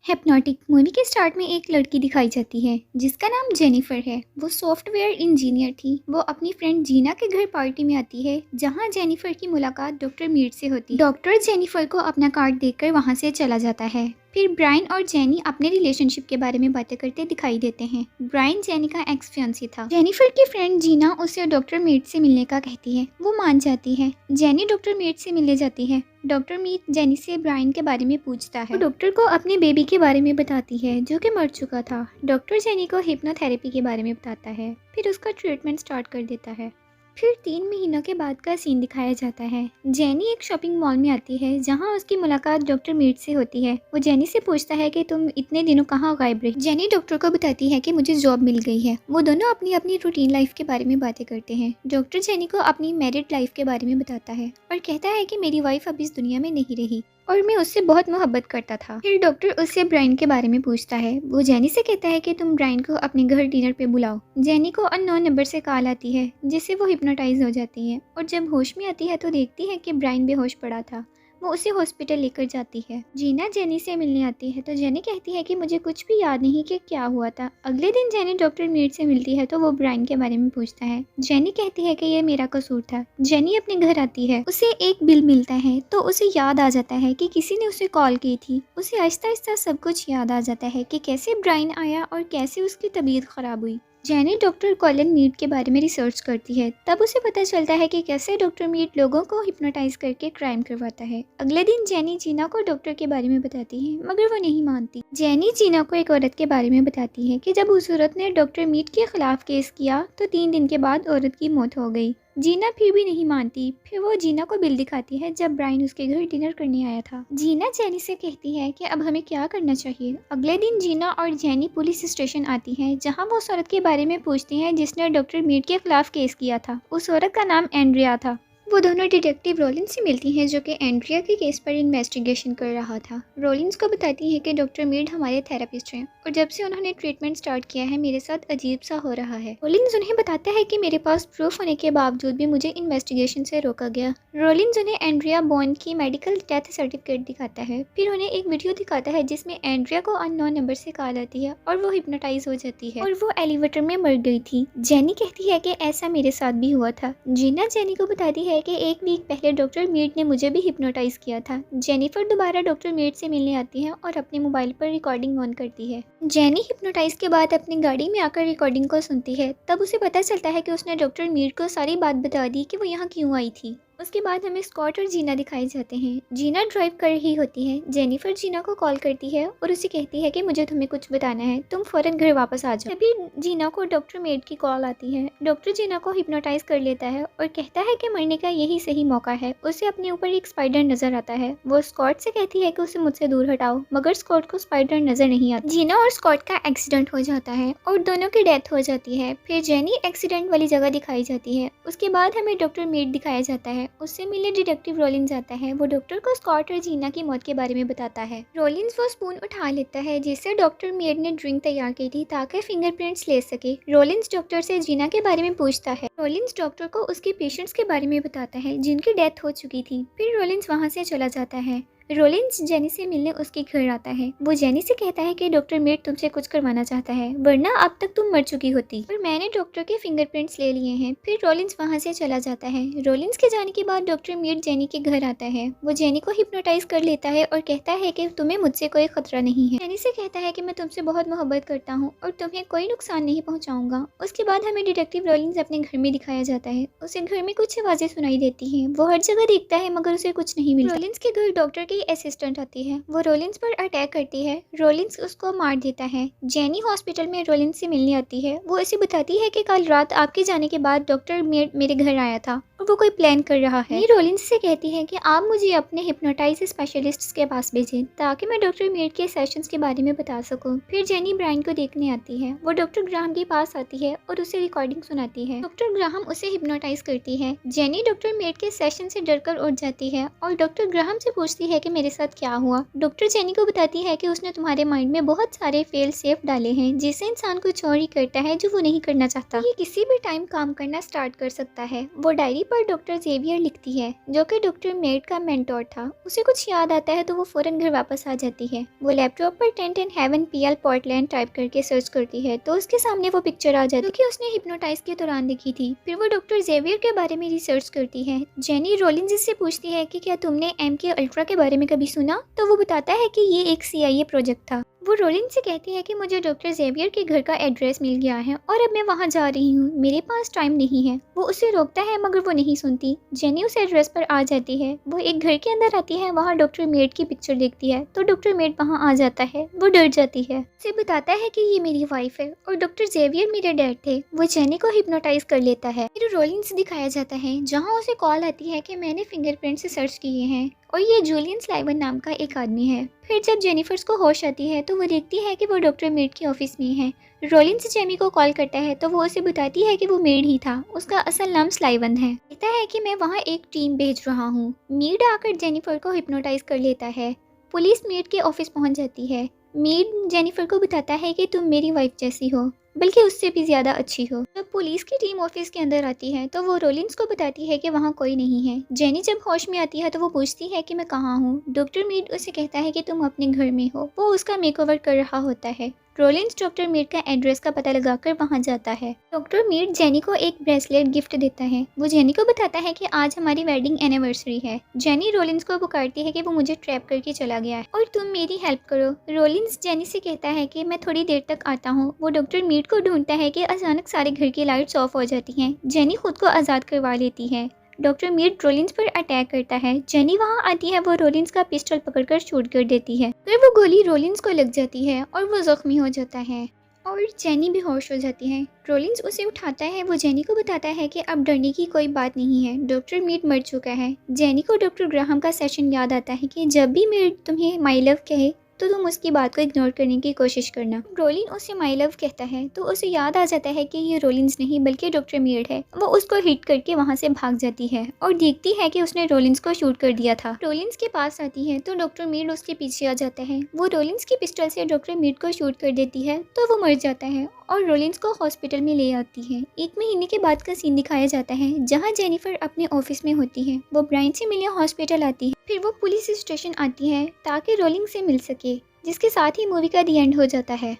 Hypnotic movie के start में एक लड़की दिखाई जाती है जिसका नाम जेनिफर है। वो सॉफ्टवेयर इंजीनियर थी। वो अपनी फ्रेंड जीना के घर पार्टी में आती है जहां जेनिफर की मुलाकात डॉक्टर मीर से होती है। डॉक्टर जेनिफर को अपना कार्ड देकर वहां से चला जाता है। फिर ब्रायन और जेनी अपने रिलेशनशिप के बारे में बातें करते दिखाई देते हैं। ब्रायन जेनी का एक्स फियांसी था। जेनिफर की फ्रेंड जीना उसे डॉक्टर मीट से मिलने का कहती है। वो मान जाती है। जेनी डॉक्टर मीट से मिलने जाती है। डॉक्टर मीट जेनी से ब्रायन के बारे में पूछता है। वो डॉक्टर को अपने बेबी के बारे में बताती है जो कि मर चुका था। डॉक्टर जेनी को हिप्नोथेरेपी के बारे में बताता है। फिर उसका ट्रीटमेंट स्टार्ट कर देता है। फिर 3 महीनों के बाद का सीन दिखाया जाता है। जेनी एक शॉपिंग मॉल में आती है जहां उसकी मुलाकात डॉक्टर मीट से होती है। वो जेनी से पूछता है कि तुम इतने दिनों कहाँ गायब रही। जेनी डॉक्टर को बताती है कि मुझे जॉब मिल गई है। वो दोनों अपनी अपनी रूटीन लाइफ के बारे में बातें करते हैं। डॉक्टर जेनी को अपनी मैरिड लाइफ के बारे में बताता है और कहता है कि मेरी वाइफ अब इस दुनिया में नहीं रही और मैं उससे बहुत मोहब्बत करता था। फिर डॉक्टर उससे ब्रायन के बारे में पूछता है। वो जेनी से कहता है कि तुम ब्रायन को अपने घर डिनर पे बुलाओ। जेनी को अननोन नंबर से कॉल आती है जिससे वो हिप्नोटाइज हो जाती है और जब होश में आती है तो देखती है कि ब्रायन बेहोश पड़ा था। वो उसे हॉस्पिटल लेकर जाती है। जीना जेनी से मिलने आती है तो जेनी कहती है कि मुझे कुछ भी याद नहीं कि क्या हुआ था। अगले दिन जेनी डॉक्टर मीट से मिलती है तो वो ब्रायन के बारे में पूछता है। जेनी कहती है कि ये मेरा कसूर था। जेनी अपने घर आती है। उसे एक बिल मिलता है तो उसे याद आ जाता है कि किसी ने उसे कॉल की थी। उसे आहिस्ता आहिस्ता सब कुछ याद आ जाता है कि कैसे ब्रायन आया और कैसे उसकी तबीयत खराब हुई। जेनी डॉक्टर कॉलिन मीट के बारे में रिसर्च करती है। तब उसे पता चलता है कि कैसे डॉक्टर मीट लोगों को हिप्नोटाइज करके क्राइम करवाता है। अगले दिन जेनी जीना को डॉक्टर के बारे में बताती है मगर वो नहीं मानती। जेनी जीना को एक औरत के बारे में बताती है कि जब उस औरत ने डॉक्टर मीट के खिलाफ केस किया तो 3 दिन के बाद औरत की मौत हो गई। जीना फिर भी नहीं मानती। फिर वो जीना को बिल दिखाती है जब ब्रायन उसके घर डिनर करने आया था। जीना जेनी से कहती है कि अब हमें क्या करना चाहिए। अगले दिन जीना और जेनी पुलिस स्टेशन आती है जहां वो उस औरत के बारे में पूछती हैं जिसने डॉक्टर मीट के खिलाफ केस किया था। उस औरत का नाम एंड्रिया था। वो दोनों डिटेक्टिव रोलिंस से मिलती हैं जो कि एंड्रिया के केस पर इन्वेस्टिगेशन कर रहा था। रोलिंस को बताती है कि डॉक्टर मीट हमारे थेरेपिस्ट हैं और जब से उन्होंने ट्रीटमेंट स्टार्ट किया है मेरे साथ अजीब सा हो रहा है। रोलिंस उन्हें बताता है कि मेरे पास प्रूफ होने के बावजूद भी मुझे इन्वेस्टिगेशन से रोका गया। रोलिंस उन्हें एंड्रिया बॉन की मेडिकल डेथ सर्टिफिकेट दिखाता है। फिर उन्हें एक वीडियो दिखाता है जिसमें एंड्रिया को अननोन नंबर से कॉल आती है और वो हिप्नोटाइज हो जाती है और वो एलिवेटर में मर गई थी। जेनी कहती है कि ऐसा मेरे साथ भी हुआ था। जीना जेनी को बताती है कि 1 वीक पहले डॉक्टर मीट ने मुझे भी हिप्नोटाइज किया था। जेनिफर दोबारा डॉक्टर मीट से मिलने आती है और अपने मोबाइल पर रिकॉर्डिंग ऑन करती है। जेनी हिप्नोटाइज के बाद अपनी गाड़ी में आकर रिकॉर्डिंग को सुनती है। तब उसे पता चलता है कि उसने डॉक्टर मीट को सारी बात बता दी कि वो यहाँ क्यों आई थी। उसके बाद हमें स्कॉट और जीना दिखाई जाते हैं। जीना ड्राइव कर रही होती है। जेनिफर जीना को कॉल करती है और उसे कहती है कि मुझे तुम्हें कुछ बताना है, तुम फौरन घर वापस आ जाओ। तभी जीना को डॉक्टर मेड की कॉल आती है। डॉक्टर जीना को हिप्नोटाइज कर लेता है और कहता है कि मरने का यही सही मौका है। उसे अपने ऊपर एक स्पाइडर नजर आता है। वो स्कॉट से कहती है कि उसे मुझसे दूर हटाओ मगर स्कॉट को स्पाइडर नजर नहीं आता। जीना और स्कॉट का एक्सीडेंट हो जाता है और दोनों की डेथ हो जाती है। फिर जेनी एक्सीडेंट वाली जगह दिखाई जाती है। उसके बाद हमें डॉक्टर मेड दिखाया जाता है। उससे मिलने डिटेक्टिव रोलिंस आता है। वो डॉक्टर को स्कॉट और जीना की मौत के बारे में बताता है। रोलिंस वो स्पून उठा लेता है जिससे डॉक्टर मेड ने ड्रिंक तैयार की थी ताकि फिंगरप्रिंट्स ले सके। रोलिंस डॉक्टर से जीना के बारे में पूछता है। रोलिंस डॉक्टर को उसके पेशेंट्स के बारे में बताता है जिनकी डेथ हो चुकी थी। फिर रोलिंस वहाँ से चला जाता है। रोलिंस जेनी से मिलने उसके घर आता है। वो जेनी से कहता है कि डॉक्टर मेड तुमसे कुछ करवाना चाहता है वरना अब तक तुम मर चुकी होती और मैंने डॉक्टर के फिंगरप्रिंट्स ले लिए हैं। फिर रोलिंस वहाँ से चला जाता है। रोलिंस के जाने के बाद डॉक्टर मेड जेनी के घर आता है। वो जेनी को हिप्नोटाइज कर लेता है और कहता है कि तुम्हें मुझसे कोई खतरा नहीं है। जेनी से कहता है कि मैं तुमसे बहुत मोहब्बत करता हूँ और तुम्हें कोई नुकसान नहीं पहुँचाऊंगा। उसके बाद हमें डिटेक्टिव रोलिंस अपने घर में दिखाया जाता है। उसे घर में कुछ आवाजें सुनाई देती है। वो हर जगह देखता है मगर उसे कुछ नहीं मिलता। रोलिंस के घर डॉक्टर की असिस्टेंट आती है। वो रोलिंस पर अटैक करती है। रोलिंस उसको मार देता है। जेनी हॉस्पिटल में रोलिंस से मिलने आती है। वो इसे बताती है कि कल रात आपके जाने के बाद डॉक्टर मेरे घर आया था और वो कोई प्लान कर रहा है। रोलिंस से कहती है कि आप मुझे अपने हिप्नोटाइज स्पेशलिस्ट के पास भेजें ताकि मैं डॉक्टर मेड के सेशंस के बारे में बता सकूं। फिर जेनी ब्रायन को देखने आती है। वो डॉक्टर ग्राहम के पास आती है और उसे रिकॉर्डिंग सुनाती है। डॉक्टर ग्राहम उसे हिप्नोटाइज करती है। जेनी डॉक्टर मेड के सेशन से डरकर उठ जाती है और डॉक्टर ग्राहम से पूछती है कि मेरे साथ क्या हुआ। डॉक्टर जेनी को बताती है कि उसने तुम्हारे माइंड में बहुत सारे फेल सेफ डाले हैं जिससे इंसान कुछ और ही करता है जो वो नहीं करना चाहता। ये किसी भी टाइम काम करना स्टार्ट कर सकता है। वो डायरी पर डॉक्टर जेवियर लिखती है, जो कि डॉक्टर मेड का मेंटोर था। उसे कुछ याद आता है तो वो फौरन घर वापस आ जाती है। वो लैपटॉप पर 1010 हेवन पीएल पोर्टलैंड टाइप करके सर्च करती है तो उसके सामने वो पिक्चर आ जाती है कि उसने हिप्नोटाइज के दौरान देखी थी। फिर वो डॉक्टर जेवियर के बारे में रिसर्च करती है। जेनी रोलिंस से पूछती है कि क्या तुमने MK अल्ट्रा के बारे में कभी सुना, तो वो बताता है कि ये एक CIA प्रोजेक्ट था। वो रोलिंस से कहती है कि मुझे डॉक्टर जेवियर के घर का एड्रेस मिल गया है और अब मैं वहां जा रही हूँ, मेरे पास टाइम नहीं है। वो उसे रोकता है मगर वो नहीं सुनती। जेनी उस एड्रेस पर आ जाती है। वो एक घर के अंदर आती है, वहाँ डॉक्टर मेड की पिक्चर देखती है तो डॉक्टर मेड वहाँ आ जाता है। वो डर जाती है, उसे बताता है कि ये मेरी वाइफ है और डॉक्टर जेवियर मेरे डैड थे। वो जेनी को हिप्नोटाइज कर लेता है। फिर रोलिंस दिखाया जाता है जहाँ उसे कॉल आती है कि मैंने फिंगरप्रिंट से सर्च किए हैं और ये जूलियन स्लाइवन नाम का एक आदमी है। फिर जब जेनिफर्स को होश आती है तो वो देखती है कि वो डॉक्टर मेड के ऑफिस में है। रोलिंस जेमी को कॉल करता है तो वो उसे बताती है कि वो मेड ही था, उसका असल नाम स्लाइवन है। कहता है कि मैं वहाँ एक टीम भेज रहा हूँ। मेड आकर जेनिफर को हिप्नोटाइज कर लेता है। पुलिस मेड के ऑफिस पहुँच जाती है। मेड जेनिफर को बताता है कि तुम मेरी वाइफ जैसी हो, बल्कि उससे भी ज्यादा अच्छी हो। जब पुलिस की टीम ऑफिस के अंदर आती है तो वो रोलिंस को बताती है कि वहाँ कोई नहीं है। जेनी जब होश में आती है तो वो पूछती है कि मैं कहाँ हूँ। डॉक्टर मीड उसे कहता है कि तुम अपने घर में हो। वो उसका मेकओवर कर रहा होता है। रोलिंस डॉक्टर मीड का एड्रेस का पता लगाकर वहां जाता है। डॉक्टर मीड जेनी को एक ब्रेसलेट गिफ्ट देता है। वो जेनी को बताता है कि आज हमारी वेडिंग एनिवर्सरी है। जेनी रोलिंस को पुकारती है कि वो मुझे ट्रैप करके चला गया है और तुम मेरी हेल्प करो। रोलिंस जेनी से कहता है कि मैं थोड़ी देर तक आता हूँ। वो डॉक्टर मीड को ढूंढता है कि अचानक सारे घर की लाइट्स ऑफ हो जाती हैं। जेनी खुद को आज़ाद करवा लेती है। डॉक्टर मीड रोलिंस पर अटैक करता है। जेनी वहां आती है। वो रोलिंस का पिस्टल पकड़कर शूट कर देती है। फिर वो गोली रोलिंस को लग जाती है और वो जख्मी हो जाता है और जेनी भी होश हो जाती है। रोलिंस उसे उठाता है। वो जेनी को बताता है कि अब डरने की कोई बात नहीं है, डॉक्टर मीड मर चुका है। जेनी को डॉक्टर ग्राहम का सेशन याद आता है कि जब भी मीड तुम्हें माई लव कहे तो तुम उसकी बात को इग्नोर करने की कोशिश करना। रोलिन उसे माई लव कहता है तो उसे याद आ जाता है कि ये रोलिंस नहीं बल्कि डॉक्टर मीड है। वो उसको हिट करके वहाँ से भाग जाती है और देखती है कि उसने रोलिंस को शूट कर दिया था। रोलिंस के पास आती है तो डॉक्टर मीड उसके पीछे आ जाता है। वो रोलिंस की पिस्टल से डॉक्टर मीड को शूट कर देती है तो वो मर जाता है और रोलिंस को हॉस्पिटल में ले आती है। 1 महीने के बाद का सीन दिखाया जाता है जहाँ जेनिफर अपने ऑफिस में होती है। वो ब्राइन से मिलने हॉस्पिटल आती है। फिर वो पुलिस स्टेशन आती है ताकि रोलिंस से मिल सके, जिसके साथ ही मूवी का दी एंड हो जाता है।